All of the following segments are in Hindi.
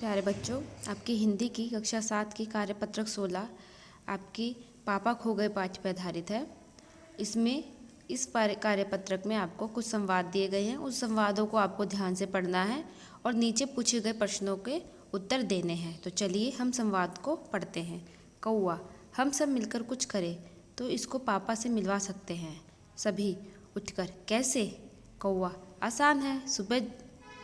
प्यारे बच्चों, आपकी हिंदी की कक्षा 7 की कार्यपत्रक 16 आपकी पापा खो गए पाठ पर आधारित है। इसमें इस कार्यपत्रक में आपको कुछ संवाद दिए गए हैं। उस संवादों को आपको ध्यान से पढ़ना है और नीचे पूछे गए प्रश्नों के उत्तर देने हैं। तो चलिए हम संवाद को पढ़ते हैं। कौआ, हम सब मिलकर कुछ करें तो इसको पापा से मिलवा सकते हैं। सभी उठकर, कैसे? कौआ, आसान है। सुबह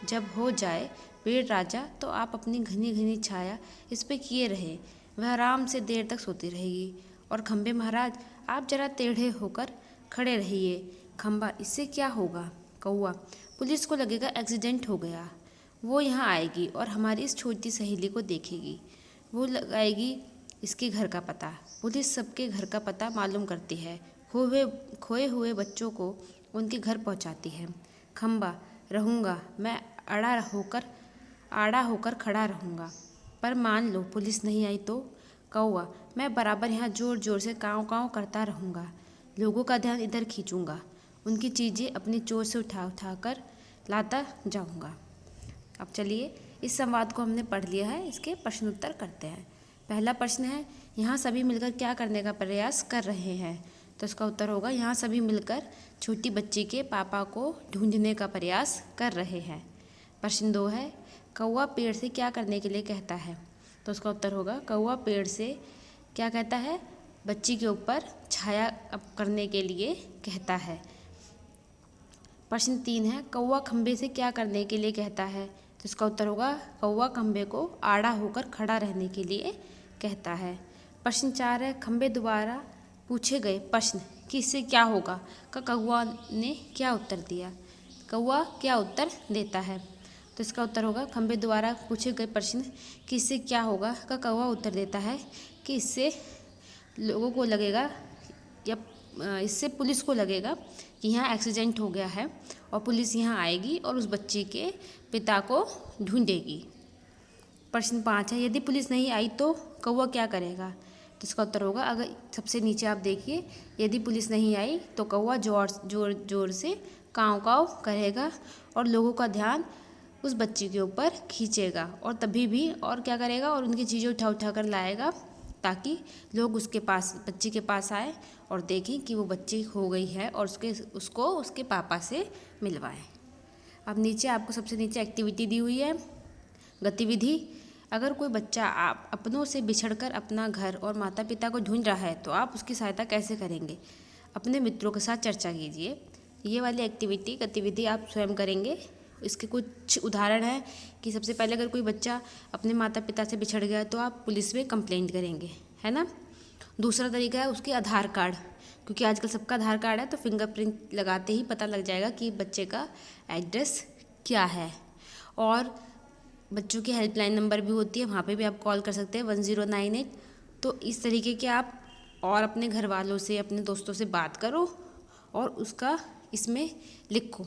जब हो जाए पेड़ राजा तो आप अपनी घनी घनी छाया इस पे किए रहे, वह आराम से देर तक सोती रहेगी। और खम्बे महाराज, आप जरा टेढ़े होकर खड़े रहिए। खम्बा, इससे क्या होगा? कौआ, पुलिस को लगेगा एक्सीडेंट हो गया। वो यहाँ आएगी और हमारी इस छोटी सहेली को देखेगी। वो लगाएगी इसके घर का पता। पुलिस सबके घर का पता मालूम करती है, खोए हुए बच्चों को उनके घर पहुँचाती है। खम्बा, रहूँगा, मैं आड़ा होकर खड़ा रहूँगा। पर मान लो पुलिस नहीं आई तो? कौआ, मैं बराबर यहाँ जोर जोर से काँव काँव करता रहूँगा। लोगों का ध्यान इधर खींचूँगा। उनकी चीज़ें अपनी चोर से उठा कर लाता जाऊँगा। अब चलिए, इस संवाद को हमने पढ़ लिया है, इसके प्रश्न उत्तर करते हैं। पहला प्रश्न है, यहाँ सभी मिलकर क्या करने का प्रयास कर रहे हैं? तो इसका उत्तर होगा, यहाँ सभी मिलकर छोटी बच्ची के पापा को ढूंढने का प्रयास कर रहे हैं। प्रश्न 2 है, कौआ पेड़ से क्या करने के लिए कहता है? तो उसका उत्तर होगा, कौआ पेड़ से क्या कहता है? बच्ची के ऊपर छाया करने के लिए कहता है। प्रश्न 3 है, कौआ खम्बे से क्या करने के लिए कहता है? तो इसका उत्तर होगा, कौआ खम्बे को आड़ा होकर खड़ा रहने के लिए कहता है। प्रश्न 4 है, खम्बे द्वारा पूछे गए प्रश्न कि इससे क्या होगा का कौआ ने क्या उत्तर दिया? कौआ क्या उत्तर देता है? तो इसका उत्तर होगा, खम्बे द्वारा पूछे गए प्रश्न कि इससे क्या होगा का कौआ उत्तर देता है कि इससे लोगों को लगेगा या इससे पुलिस को लगेगा कि यहाँ एक्सीडेंट हो गया है और पुलिस यहाँ आएगी और उस बच्चे के पिता को ढूंढेगी। प्रश्न 5 है, यदि पुलिस नहीं आई तो कौआ क्या करेगा? तो इसका उत्तर होगा, अगर सबसे नीचे आप देखिए, यदि पुलिस नहीं आई तो कौआ जोर से काँव काँव करेगा और लोगों का ध्यान उस बच्ची के ऊपर खींचेगा और तभी भी और क्या करेगा, और उनकी चीज़ें उठा कर लाएगा ताकि लोग बच्ची के पास आए और देखें कि वो बच्ची खो गई है और उसको उसके पापा से मिलवाएं। अब नीचे आपको सबसे नीचे एक्टिविटी दी हुई है, गतिविधि। अगर कोई बच्चा आप अपनों से बिछड़कर अपना घर और माता पिता को ढूंढ रहा है तो आप उसकी सहायता कैसे करेंगे? अपने मित्रों के साथ चर्चा कीजिए। ये वाली गतिविधि आप स्वयं करेंगे। इसके कुछ उदाहरण हैं कि सबसे पहले अगर कोई बच्चा अपने माता पिता से बिछड़ गया तो आप पुलिस में कंप्लेंट करेंगे, है ना। दूसरा तरीका है उसके आधार कार्ड, क्योंकि आजकल सबका आधार कार्ड है तो फिंगरप्रिंट लगाते ही पता लग जाएगा कि बच्चे का एड्रेस क्या है। और बच्चों की हेल्पलाइन नंबर भी होती है, वहाँ पे भी आप कॉल कर सकते हैं 1098। तो इस तरीके के आप और अपने घर वालों से, अपने दोस्तों से बात करो और उसका इसमें लिखो।